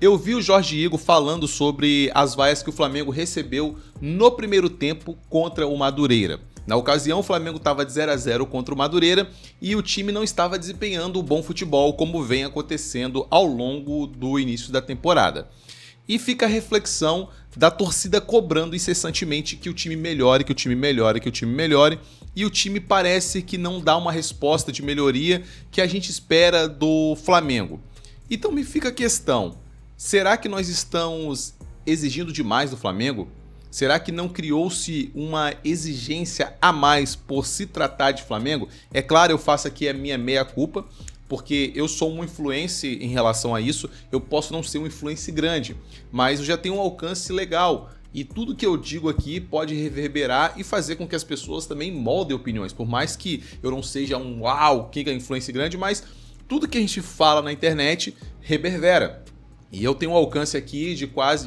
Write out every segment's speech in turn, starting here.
Eu vi o Jorge Igor falando sobre as vaias que o Flamengo recebeu no primeiro tempo contra o Madureira. Na ocasião, o Flamengo estava de 0-0 contra o Madureira e o time não estava desempenhando o bom futebol como vem acontecendo ao longo do início da temporada. E fica a reflexão da torcida cobrando incessantemente que o time melhore, que o time melhore, que o time melhore. E o time parece que não dá uma resposta de melhoria que a gente espera do Flamengo. Então me fica a questão, será que nós estamos exigindo demais do Flamengo? Será que não criou-se uma exigência a mais por se tratar de Flamengo? É claro, eu faço aqui a minha meia-culpa, porque eu sou um influencer em relação a isso, eu posso não ser um influencer grande, mas eu já tenho um alcance legal. E tudo que eu digo aqui pode reverberar e fazer com que as pessoas também moldem opiniões. Por mais que eu não seja um uau, que é influência grande, mas tudo que a gente fala na internet reverbera. E eu tenho um alcance aqui de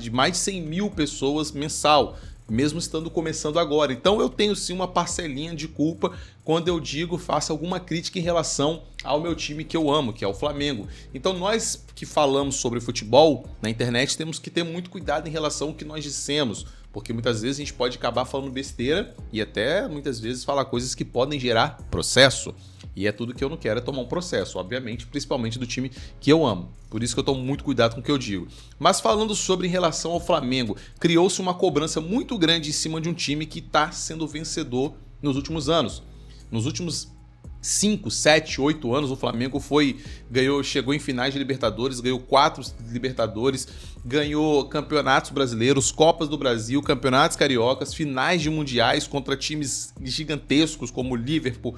mais de 100 mil pessoas mensal, mesmo estando começando agora. Então eu tenho sim uma parcelinha de culpa quando eu digo, faço alguma crítica em relação ao meu time que eu amo, que é o Flamengo. Então nós que falamos sobre futebol na internet temos que ter muito cuidado em relação ao que nós dissemos, porque muitas vezes a gente pode acabar falando besteira e até muitas vezes falar coisas que podem gerar processo. E é tudo que eu não quero, é tomar um processo, obviamente, principalmente do time que eu amo. Por isso que eu tomo muito cuidado com o que eu digo. Mas falando sobre em relação ao Flamengo, criou-se uma cobrança muito grande em cima de um time que está sendo vencedor nos últimos anos. Nos últimos 5, 7, 8 anos o Flamengo chegou em finais de Libertadores, ganhou 4 Libertadores, ganhou campeonatos brasileiros, Copas do Brasil, campeonatos cariocas, finais de mundiais contra times gigantescos como o Liverpool,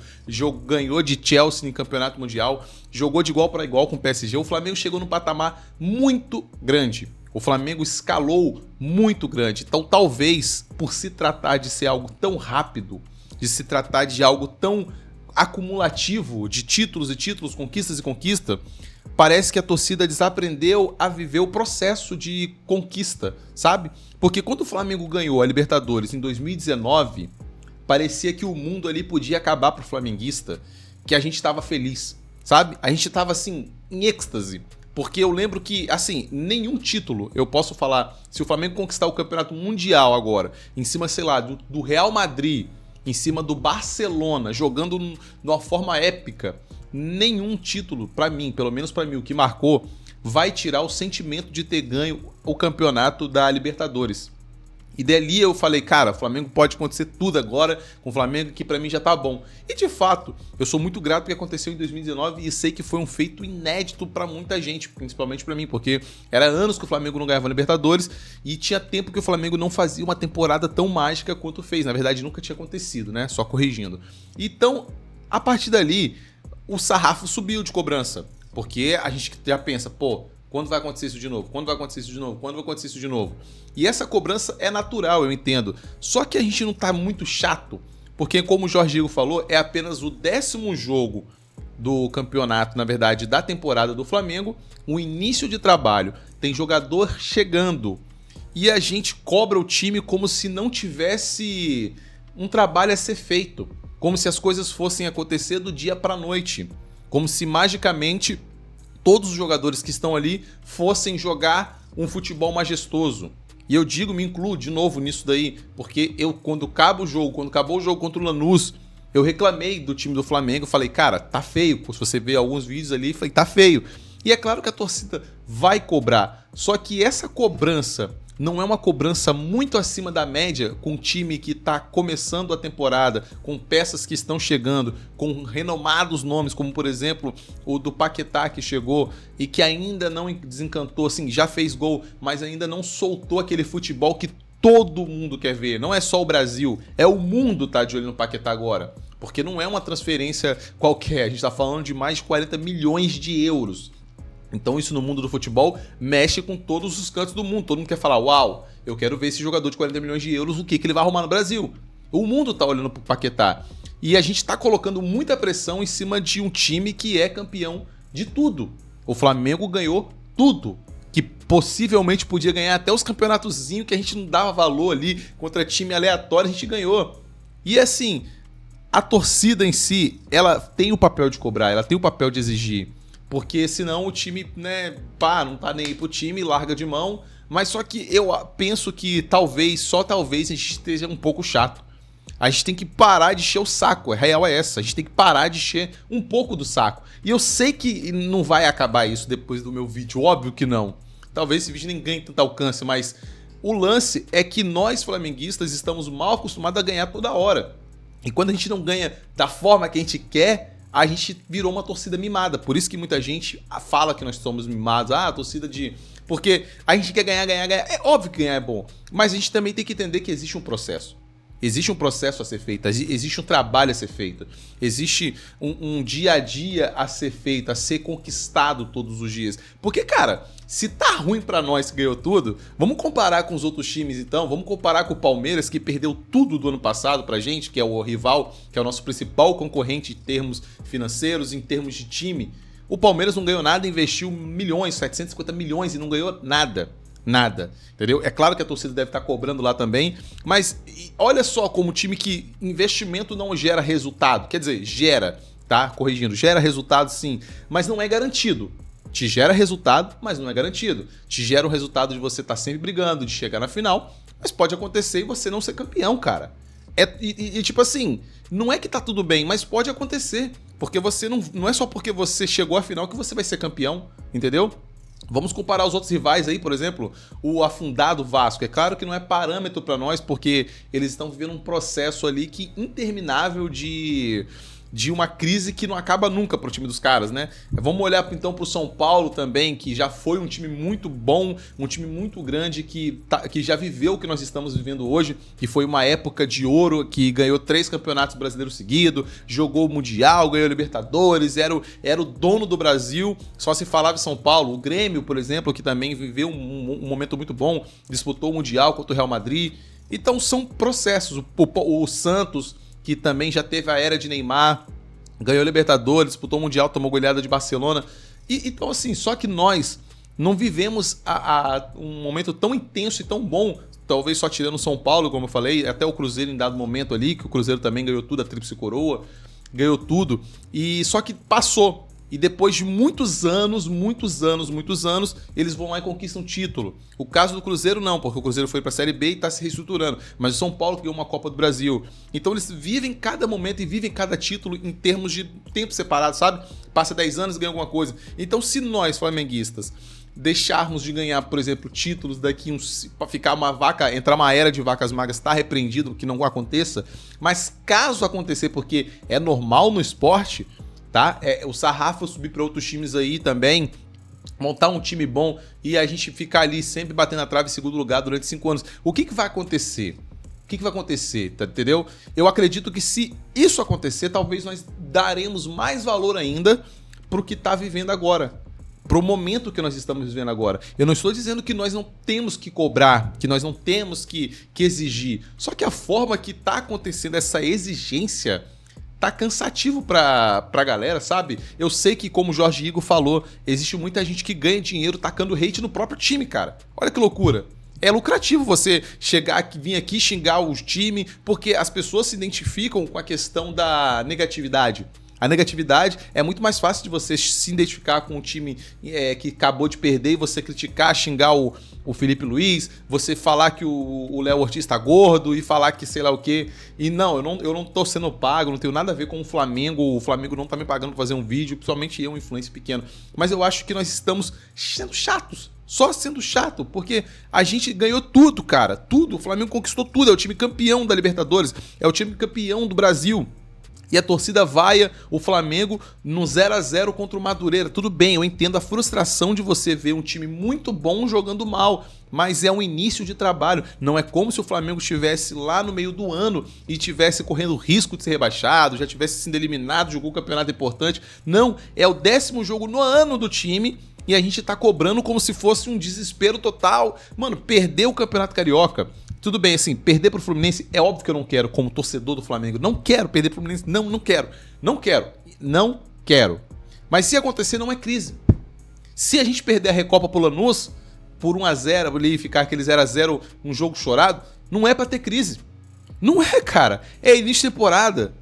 ganhou de Chelsea em campeonato mundial, jogou de igual para igual com o PSG. O Flamengo chegou num patamar muito grande. O Flamengo escalou muito grande. Então talvez por se tratar de ser algo tão rápido, de se tratar de algo tão acumulativo de títulos e títulos, conquistas e conquista, parece que a torcida desaprendeu a viver o processo de conquista, sabe? Porque quando o Flamengo ganhou a Libertadores em 2019, parecia que o mundo ali podia acabar pro flamenguista, que a gente estava feliz, sabe? A gente estava assim, em êxtase. Porque eu lembro que, assim, nenhum título, eu posso falar, se o Flamengo conquistar o campeonato mundial agora, em cima, sei lá, do Real Madrid, em cima do Barcelona, jogando numa forma épica, nenhum título, pra mim, pelo menos pra mim, o que marcou, vai tirar o sentimento de ter ganho o campeonato da Libertadores. E dali eu falei, cara, o Flamengo pode acontecer tudo agora com o Flamengo, que pra mim já tá bom. E de fato, eu sou muito grato porque aconteceu em 2019 e sei que foi um feito inédito pra muita gente, principalmente pra mim, porque era anos que o Flamengo não ganhava Libertadores e tinha tempo que o Flamengo não fazia uma temporada tão mágica quanto fez. Na verdade, nunca tinha acontecido, né? Só corrigindo. Então, a partir dali, o sarrafo subiu de cobrança, porque a gente já pensa, pô, quando vai acontecer isso de novo? Quando vai acontecer isso de novo? Quando vai acontecer isso de novo? E essa cobrança é natural, eu entendo. Só que a gente não tá muito chato, porque como o Jorge Igor falou, é apenas o 10º jogo do campeonato, na verdade, da temporada do Flamengo, o início de trabalho, tem jogador chegando e a gente cobra o time como se não tivesse um trabalho a ser feito, como se as coisas fossem acontecer do dia pra noite, como se magicamente todos os jogadores que estão ali fossem jogar um futebol majestoso. E eu digo, me incluo de novo nisso daí, porque quando acabou o jogo contra o Lanús, eu reclamei do time do Flamengo, falei, cara, tá feio. Se você ver alguns vídeos ali, falei, tá feio. E é claro que a torcida vai cobrar, só que essa cobrança não é uma cobrança muito acima da média com um time que está começando a temporada, com peças que estão chegando, com renomados nomes, como por exemplo o do Paquetá que chegou e que ainda não desencantou, assim, já fez gol, mas ainda não soltou aquele futebol que todo mundo quer ver. Não é só o Brasil, é o mundo tá de olho no Paquetá agora. Porque não é uma transferência qualquer, a gente está falando de mais de 40 milhões de euros. Então isso no mundo do futebol mexe com todos os cantos do mundo. Todo mundo quer falar, uau, eu quero ver esse jogador de 40 milhões de euros, o que ele vai arrumar no Brasil. O mundo tá olhando pro Paquetá. E a gente tá colocando muita pressão em cima de um time que é campeão de tudo. O Flamengo ganhou tudo. Que possivelmente podia ganhar até os campeonatozinhos que a gente não dava valor ali, contra time aleatório, a gente ganhou. E assim, a torcida em si, ela tem o papel de cobrar, ela tem o papel de exigir. Porque senão o time, né, não tá nem aí pro time, larga de mão. Mas só que eu penso que talvez, só talvez, a gente esteja um pouco chato. A gente tem que parar de encher o saco, a real é essa. A gente tem que parar de encher um pouco do saco. E eu sei que não vai acabar isso depois do meu vídeo, óbvio que não. Talvez esse vídeo nem ganhe tanto alcance, mas o lance é que nós flamenguistas estamos mal acostumados a ganhar toda hora. E quando a gente não ganha da forma que a gente quer, a gente virou uma torcida mimada. Por isso que muita gente fala que nós somos mimados. Ah, torcida de... Porque a gente quer ganhar. É óbvio que ganhar é bom. Mas a gente também tem que entender que existe um processo. Existe um processo a ser feito, existe um trabalho a ser feito, existe um dia a dia a ser feito, a ser conquistado todos os dias. Porque, cara, se tá ruim pra nós que ganhou tudo, vamos comparar com os outros times então, vamos comparar com o Palmeiras que perdeu tudo do ano passado pra gente, que é o rival, que é o nosso principal concorrente em termos financeiros, em termos de time. O Palmeiras não ganhou nada, investiu milhões, 750 milhões e não ganhou nada. Nada, entendeu? É claro que a torcida deve estar cobrando lá também, mas olha só como time que investimento não gera resultado. Quer dizer, gera, tá? Corrigindo, gera resultado sim, mas não é garantido. Te gera resultado, mas não é garantido. Te gera o resultado de você estar sempre brigando, de chegar na final, mas pode acontecer e você não ser campeão, cara. Tipo assim, não é que tá tudo bem, mas pode acontecer. Porque você não é só porque você chegou à final que você vai ser campeão, entendeu? Vamos comparar os outros rivais aí, por exemplo, o afundado Vasco. É claro que não é parâmetro para nós, porque eles estão vivendo um processo ali que interminável de uma crise que não acaba nunca pro time dos caras, né? Vamos olhar então pro São Paulo também, que já foi um time muito bom, um time muito grande, que já viveu o que nós estamos vivendo hoje, que foi uma época de ouro, que ganhou 3 campeonatos brasileiros seguidos, jogou o Mundial, ganhou Libertadores, era o dono do Brasil, só se falava em São Paulo. O Grêmio, por exemplo, que também viveu um momento muito bom, disputou o Mundial contra o Real Madrid. Então são processos. O Santos, que também já teve a era de Neymar, ganhou Libertadores, disputou o Mundial, tomou goleada de Barcelona. Então assim, só que nós não vivemos um momento tão intenso e tão bom, talvez só tirando o São Paulo, como eu falei, até o Cruzeiro em dado momento ali, que o Cruzeiro também ganhou tudo, a Tríplice Coroa, ganhou tudo, e só que passou. E depois de muitos anos, eles vão lá e conquistam um título. O caso do Cruzeiro não, porque o Cruzeiro foi para a Série B e está se reestruturando. Mas o São Paulo ganhou uma Copa do Brasil. Então eles vivem cada momento e vivem cada título em termos de tempo separado, sabe? Passa 10 anos e ganha alguma coisa. Então se nós, flamenguistas, deixarmos de ganhar, por exemplo, títulos daqui para ficar entrar uma era de vacas magras, tá repreendido, que não aconteça. Mas caso acontecer, porque é normal no esporte, tá? O sarrafo subir para outros times aí também, montar um time bom e a gente ficar ali sempre batendo na trave em segundo lugar durante 5 anos. O que vai acontecer? O que vai acontecer, tá, entendeu? Eu acredito que se isso acontecer, talvez nós daremos mais valor ainda pro que tá vivendo agora, pro momento que nós estamos vivendo agora. Eu não estou dizendo que nós não temos que cobrar, que nós não temos que exigir. Só que a forma que tá acontecendo essa exigência tá cansativo pra galera, sabe? Eu sei que, como o Jorge Igor falou, existe muita gente que ganha dinheiro tacando hate no próprio time, cara. Olha que loucura. É lucrativo você vir aqui xingar o time, porque as pessoas se identificam com a questão da negatividade. A negatividade é muito mais fácil de você se identificar com um time que acabou de perder e você criticar, xingar o Felipe Luiz, você falar que o Léo Ortiz tá gordo e falar que sei lá o quê. E não, eu não tô sendo pago, não tenho nada a ver com o Flamengo não tá me pagando pra fazer um vídeo, principalmente eu, um influencer pequeno. Mas eu acho que nós estamos sendo chatos. Só sendo chato, porque a gente ganhou tudo, cara. Tudo. O Flamengo conquistou tudo. É o time campeão da Libertadores. É o time campeão do Brasil. E a torcida vaia o Flamengo no 0-0 contra o Madureira. Tudo bem, eu entendo a frustração de você ver um time muito bom jogando mal, mas é um início de trabalho. Não é como se o Flamengo estivesse lá no meio do ano e estivesse correndo risco de ser rebaixado, já tivesse sido eliminado, jogou um campeonato importante. Não, é o 10º jogo no ano do time e a gente tá cobrando como se fosse um desespero total. Mano, perdeu o Campeonato Carioca. Tudo bem, assim, perder pro Fluminense é óbvio que eu não quero, como torcedor do Flamengo. Não quero perder pro Fluminense. Não quero. Não quero. Mas se acontecer, não é crise. Se a gente perder a Recopa pro Lanús, por 1-0 ali, ficar aquele 0-0, um jogo chorado, não é pra ter crise. Não é, cara. É início de temporada.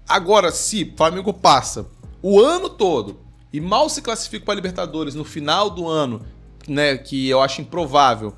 Agora, se o Flamengo passa o ano todo e mal se classifica para a Libertadores no final do ano, né, que eu acho improvável,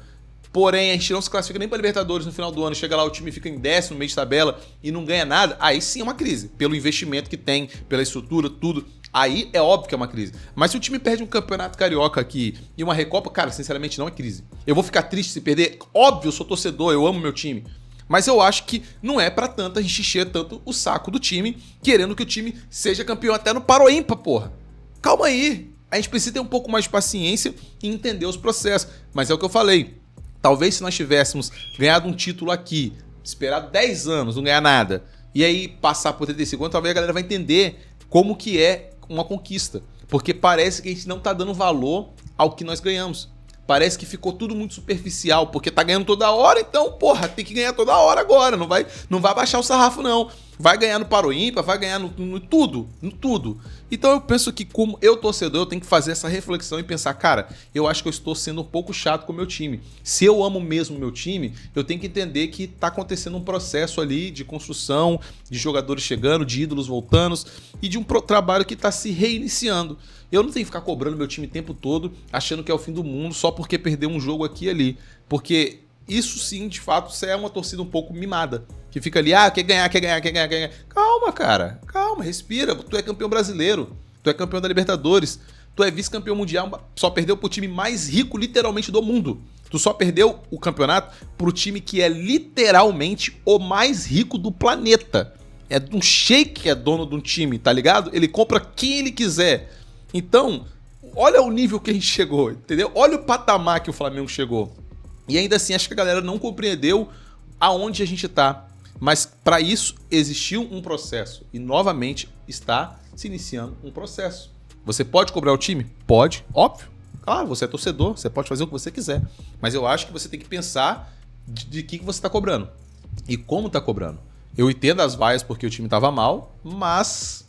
porém a gente não se classifica nem para a Libertadores no final do ano, chega lá o time fica em 10º no meio de tabela e não ganha nada, aí sim é uma crise, pelo investimento que tem, pela estrutura, tudo. Aí é óbvio que é uma crise. Mas se o time perde um campeonato carioca aqui e uma Recopa, cara, sinceramente não é crise. Eu vou ficar triste se perder? Óbvio, eu sou torcedor, eu amo meu time. Mas eu acho que não é pra tanto a gente encher tanto o saco do time, querendo que o time seja campeão até no Paroímpa, porra. Calma aí. A gente precisa ter um pouco mais de paciência e entender os processos. Mas é o que eu falei. Talvez se nós tivéssemos ganhado um título aqui, esperado 10 anos, não ganhar nada, e aí passar por 35 anos, talvez a galera vai entender como que é uma conquista. Porque parece que a gente não tá dando valor ao que nós ganhamos. Parece que ficou tudo muito superficial, porque tá ganhando toda hora, então, porra, tem que ganhar toda hora agora. Não vai baixar o sarrafo, não. Vai ganhar no Paroímpa, vai ganhar no tudo, no tudo. Então eu penso que, como eu torcedor, eu tenho que fazer essa reflexão e pensar, cara, eu acho que eu estou sendo um pouco chato com o meu time. Se eu amo mesmo o meu time, eu tenho que entender que tá acontecendo um processo ali de construção, de jogadores chegando, de ídolos voltando e de um trabalho que tá se reiniciando. Eu não tenho que ficar cobrando meu time o tempo todo, achando que é o fim do mundo só porque perdeu um jogo aqui e ali. Porque isso sim, de fato, é uma torcida um pouco mimada. Que fica ali, quer ganhar. Calma, cara. Calma, respira. Tu é campeão brasileiro. Tu é campeão da Libertadores. Tu é vice-campeão mundial. Só perdeu pro time mais rico, literalmente, do mundo. Tu só perdeu o campeonato pro time que é literalmente o mais rico do planeta. É um sheik que é dono de um time, tá ligado? Ele compra quem ele quiser. Então, olha o nível que a gente chegou, entendeu? Olha o patamar que o Flamengo chegou. E ainda assim, acho que a galera não compreendeu aonde a gente tá. Mas para isso existiu um processo. E novamente está se iniciando um processo. Você pode cobrar o time? Pode, óbvio. Claro, você é torcedor, você pode fazer o que você quiser. Mas eu acho que você tem que pensar de que você está cobrando. E como está cobrando. Eu entendo as vaias porque o time estava mal, mas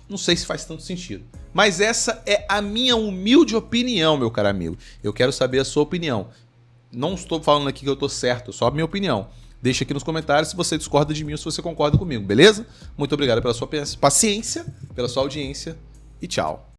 não sei se faz tanto sentido. Mas essa é a minha humilde opinião, meu caro amigo. Eu quero saber a sua opinião. Não estou falando aqui que eu estou certo, só a minha opinião. Deixa aqui nos comentários se você discorda de mim ou se você concorda comigo, beleza? Muito obrigado pela sua paciência, pela sua audiência e tchau.